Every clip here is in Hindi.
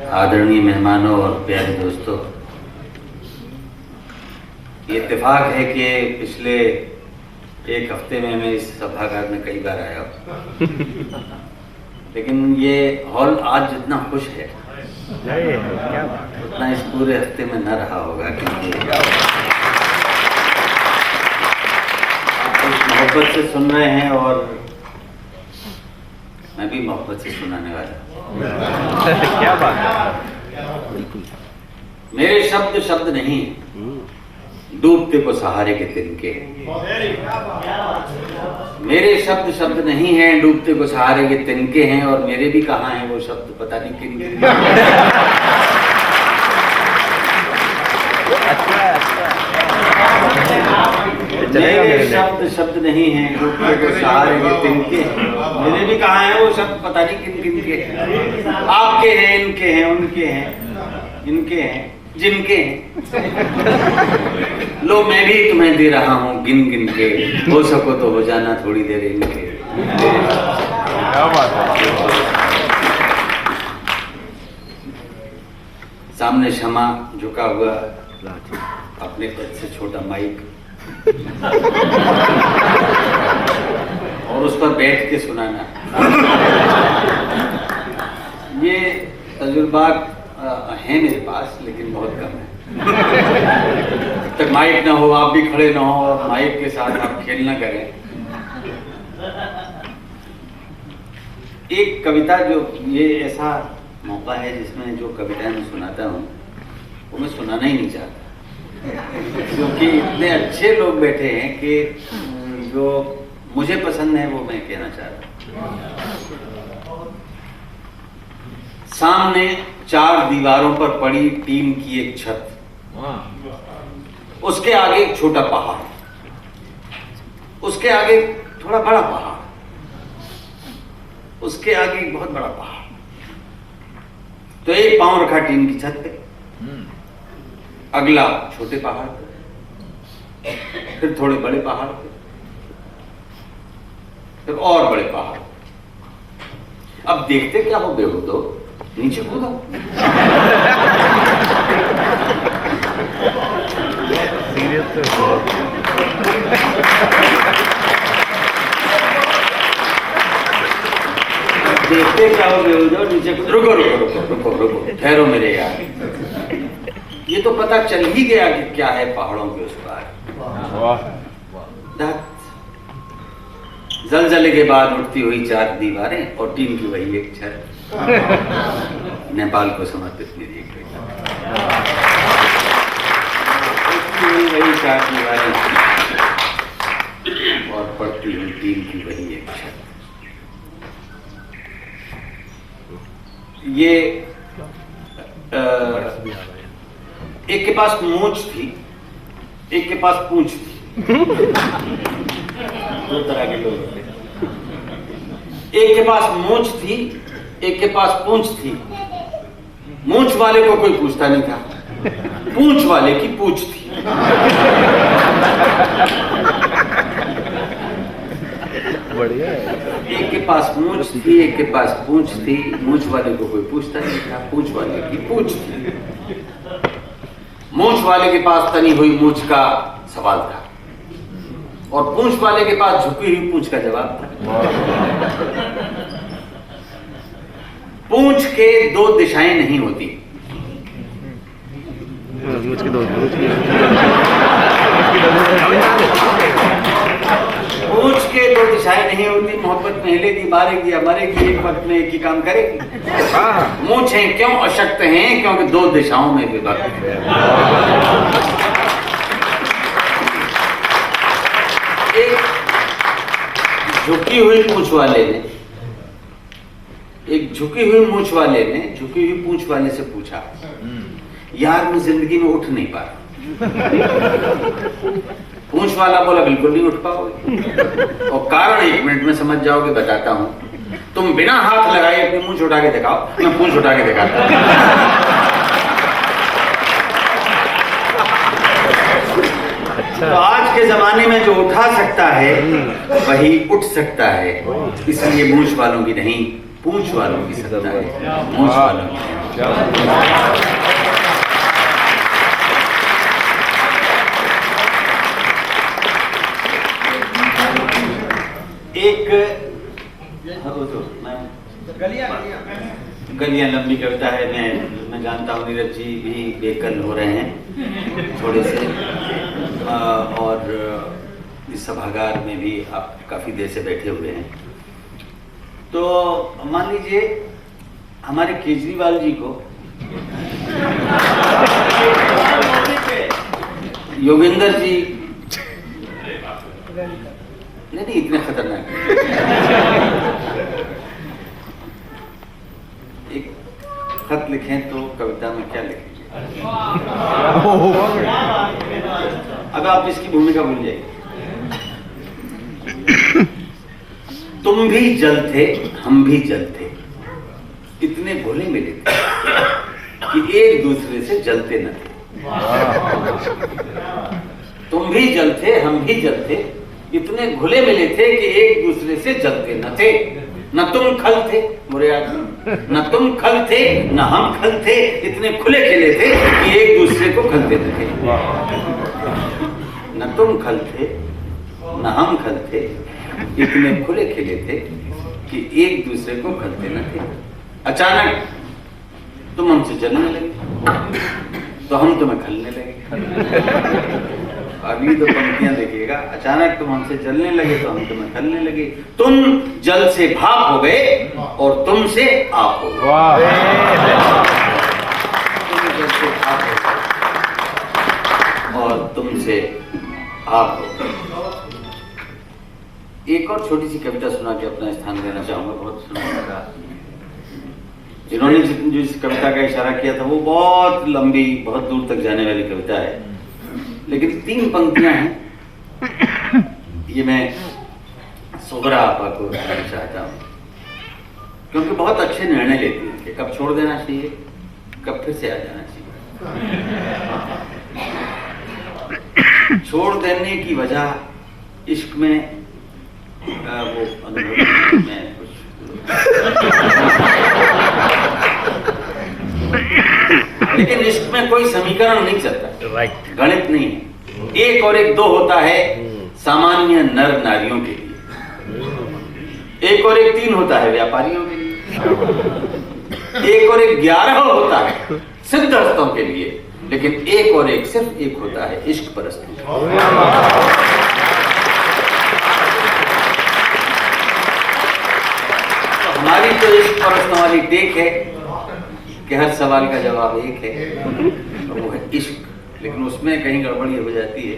आदरणीय मेहमानों और प्यारे दोस्तों, ये इत्तेफाक है कि पिछले एक हफ्ते में मैं इस सभागार में कई बार आया हूँ, लेकिन ये हॉल आज जितना खुश है उतना इस पूरे हफ्ते में न रहा होगा, क्योंकि आप इस मोहब्बत से सुन रहे हैं और मैं भी मोहब्बत से सुनाने वाला हूँ। क्या बात है। बिल्कुल। मेरे शब्द शब्द नहीं, डूबते को सहारे के तिनके हैं। मेरे शब्द शब्द नहीं हैं, डूबते को सहारे के तिनके हैं, और मेरे भी कहाँ हैं वो शब्द, पता नहीं किन किन। मेरे शब्द शब्द नहीं हैं, डूबते को सहारे के तिनके हैं, मेरे भी कहाँ हैं वो शब्द, पता नहीं किन किन के हैं। आपके हैं, इनके हैं, उनके हैं, इनके हैं, जिनके हैं। लो मैं भी तुम्हें दे रहा हूँ गिन गिन के, हो सको तो हो जाना थोड़ी देर इनके। सामने क्षमा झुका हुआ, अपने पद से छोटा माइक, और उस पर बैठ के सुनाना, ये तजुर्बा है मेरे पास, लेकिन बहुत कम है। तक माइक ना हो, आप भी खड़े ना हो और माइक के साथ आप खेल ना करें। एक कविता, जो ये ऐसा मौका है जिसमें जो कविताएं मैं सुनाता हूँ वो मैं सुनाना ही नहीं चाहता, क्योंकि इतने अच्छे लोग बैठे हैं कि जो मुझे पसंद है वो मैं कहना चाहता हूँ। सामने 4 दीवारों पर पड़ी टीन की एक छत, उसके आगे एक छोटा पहाड़, उसके आगे थोड़ा बड़ा पहाड़, उसके आगे एक बहुत बड़ा पहाड़। तो एक पांव रखा टीन की छत पे, अगला छोटे पहाड़ पे, फिर थोड़े बड़े पहाड़ पे, फिर और बड़े पहाड़। अब देखते क्या हो बेहूदो, नीचे कूदो। देखते क्या हो बेहूदो, नीचे कूदो। रुको रुको रुको रुको रुको, ठहरो मेरे यार, ये तो पता चल ही गया कि क्या है पहाड़ों के उस पार। जलजले के बाद उठती हुई 4 दीवारें और टीन की वही एक छत। नेपाल को समर्पित मेरी एक वही 4 दीवारें और पड़ती हुई टीन की वही एक छत। ये एक के पास मूंछ थी, एक के पास पूंछ थी। 2 तरह के लोग थे। एक के पास मूंछ थी, एक के पास पूंछ थी। मूंछ वाले को कोई पूछता नहीं था, पूंछ वाले की पूंछ थी। बढ़िया। एक के पास मूंछ थी, एक के पास पूंछ थी। मूंछ वाले को कोई पूछता नहीं था, पूंछ वाले की पूंछ थी। मूंछ वाले के पास तनी हुई मूंछ का सवाल था, और पूंछ वाले के पास झुकी हुई पूंछ का जवाब था। पूंछ के 2 दिशाएं नहीं होती। पूंछ के 2 पूंछ के 2 दिशाएं नहीं होती। मोहब्बत में हिलेगी, मारेगी या मरेगी, एक वक्त में एक ही काम करेगी। मूंछें क्यों अशक्त हैं? क्योंकि 2 दिशाओं में विभक्त है। एक झुकी हुई पूंछ वाले ने, एक झुकी हुई मूंछ वाले ने झुकी हुई पूंछ वाले से पूछा, यार मैं जिंदगी में उठ नहीं पा रहा। पूंछ वाला बोला, बिल्कुल नहीं उठ पाओगे, और कारण 1 मिनट में समझ जाओगे, बताता हूं। तुम बिना हाथ लगाए अपनी मूंछ उठा के दिखाओ, मैं पूंछ उठा के दिखाता हूं। तो आज के जमाने में जो उठा सकता है वही उठ सकता है, इसलिए मूंछ वालों की नहीं, पूंछ वालों की सत्ता है, मूंछ वालों की। एक गलियां लंबी कविता है, मैं जानता हूँ नीरज जी भी बेकल हो रहे हैं थोड़े से, और इस सभागार में भी आप काफी देर से बैठे हुए हैं। तो मान लीजिए हमारे केजरीवाल जी को योगेंद्र जी नहीं इतने खतरनाक एक खत लिखें तो कविता में क्या लिखेंगे? अब आप इसकी भूमिका भूल जाइए। तुम भी जल थे, हम भी जल थे, इतने घुले मिले थे कि एक दूसरे से जलते न थे। तुम भी जल थे, हम भी जल थे, इतने घुले मिले थे कि एक दूसरे से जलते न थे। न तुम खल थे बुरे आदमी, न तुम खल थे न हम खल थे, इतने खुले खिले थे कि एक दूसरे को खलते न थे। न तुम खल थे न हम खल थे, इतने खुले खिले थे कि एक दूसरे को खलते न थे। अचानक तुम हमसे जलने लगे तो हम तुम्हें खलने लगे। अगली तो पंक्तियां देखिएगा। अचानक तुम हमसे जलने लगे तो हम तुम्हें खलने लगे। तुम जल से भाप हो गए और तुमसे आप हो गए। तुम जल से भाप हो गए और तुमसे आप हो गए। एक और छोटी सी कविता सुना के अपना स्थान देना चाहूंगा। बहुत सुंदर लगा। जिन्होंने जो इस कविता का इशारा किया था वो बहुत लंबी, बहुत दूर तक जाने वाली कविता है, लेकिन 3 पंक्तियां हैं। ये मैं सोबरा आपा को कहना चाहता हूँ, क्योंकि बहुत अच्छे निर्णय लेती हैं कि कब छोड़ देना चाहिए, कब फिर से आ जाना चाहिए। छोड़ देने की वजह इश्क में वो अनुभव में कुछ लेकिन इश्क में कोई समीकरण नहीं चलता, गणित नहीं है। 1 और 1 2 होता है सामान्य नर नारियों के लिए, 1 और 1 3 होता है व्यापारियों के लिए, 1 और 1 11 होता है सिद्धहस्तों के लिए, लेकिन 1 और 1 सिर्फ 1 होता है इश्क परस्तों। हमारी तो इश्क परस्तों वाली टेक है कि हर सवाल का जवाब एक है, और वो है इश्क। लेकिन उसमें कहीं गड़बड़ी हो जाती है।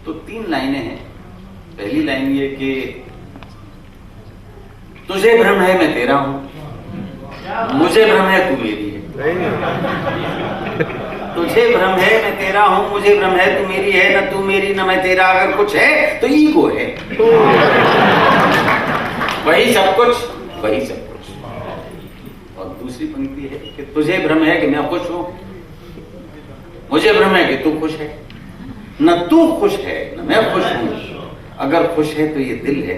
तो 3 लाइनें हैं। पहली लाइन ये कि तुझे भ्रम है मैं तेरा हूं, मुझे भ्रम है तू मेरी है। तुझे भ्रम है मैं तेरा हूं, मुझे भ्रम है तू मेरी है, न तू मेरी न मैं तेरा। अगर कुछ है तो ईगो है, वही सब कुछ, वही सब कुछ। और दूसरी पंक्ति है कि तुझे भ्रम है कि मैं खुश हूं, मुझे भ्रम है कि तू खुश है। न तू खुश है न मैं खुश हूं, अगर खुश है तो ये दिल है,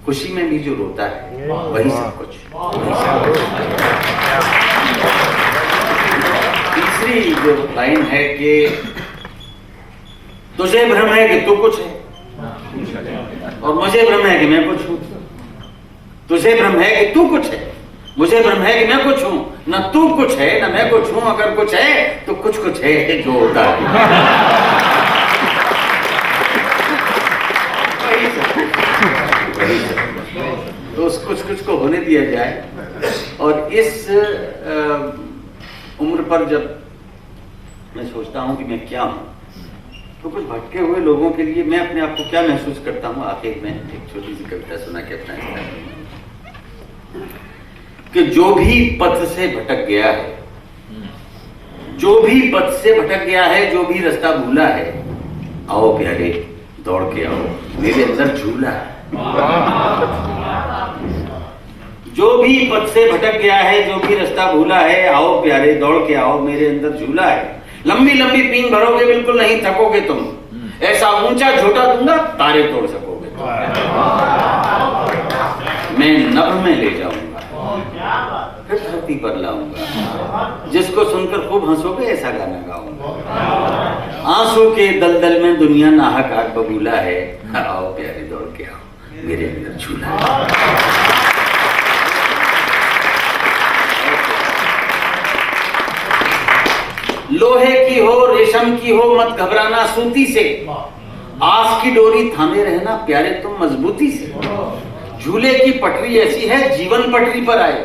खुशी में भी जो रोता है वही सब कुछ। तीसरी जो लाइन है कि तुझे भ्रम है कि तू कुछ है और मुझे भ्रम है कि मैं कुछ हूं। तुझे भ्रम है कि तू कुछ है, मुझे भ्रम है कि मैं कुछ हूं। न तू कुछ है न मैं कुछ हूं, अगर कुछ है तो कुछ है जो होता है। तो उस कुछ को होने दिया जाए। और इस उम्र पर जब मैं सोचता हूं कि मैं क्या हूं, तो कुछ भटके हुए लोगों के लिए मैं अपने आप को क्या महसूस करता हूं, आखिर में एक छोटी सी कविता सुना के अपना कि जो भी पथ से भटक गया है, जो भी पथ से भटक गया है, जो भी रास्ता भूला है, आओ प्यारे दौड़ के आओ, मेरे अंदर झूला है। जो भी पथ से भटक गया है, जो भी रास्ता भूला है, आओ प्यारे दौड़ के आओ, मेरे अंदर झूला है। लंबी लंबी पींग भरोगे बिल्कुल नहीं थकोगे तुम, ऐसा ऊंचा झोटा दूंगा तारे तोड़ सकोगे। मैं नभ में ले जाऊंगा, फिर धरती पर लाऊंगा, जिसको सुनकर खूब हंसोगे ऐसा गाना गाऊंगा। आंसू के दलदल में दुनिया नाहक आग बबूला है, आओ प्यारे दौड़ के आओ मेरे अंदर झूला है। लोहे की हो रेशम की हो मत घबराना सूती से, आस की डोरी थामे रहना प्यारे तुम मजबूती से। झूले की पटरी ऐसी है जीवन पटरी पर आए,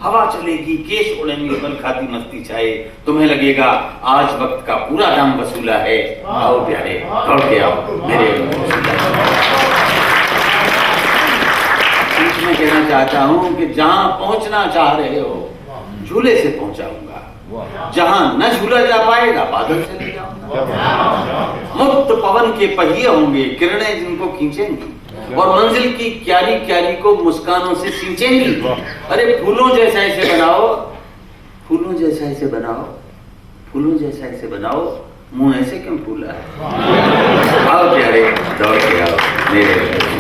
हवा चलेगी केश उड़ेंगे बल खाती मस्ती छाए, तुम्हें लगेगा आज वक्त का पूरा दाम वसूला है, आओ प्यारे दौड़ के आओ मेरे। मैं कहना चाहता हूं कि जहां पहुंचना चाह रहे हो झूले से पहुंचाऊंगा, जहां न झूला जा पाएगा बादल से ले जाऊंगा। मुक्त पवन के पहिए होंगे किरणें जिनको खींचेंगी, और मंजिल की क्यारी क्यारी को मुस्कानों से सींचेंगी। अरे फूलों जैसा ऐसे बनाओ, फूलों जैसा ऐसे बनाओ, फूलों जैसा ऐसे बनाओ, मुंह ऐसे क्यों फूला है। आओ प्यारे दौड़ के आओ मेरे।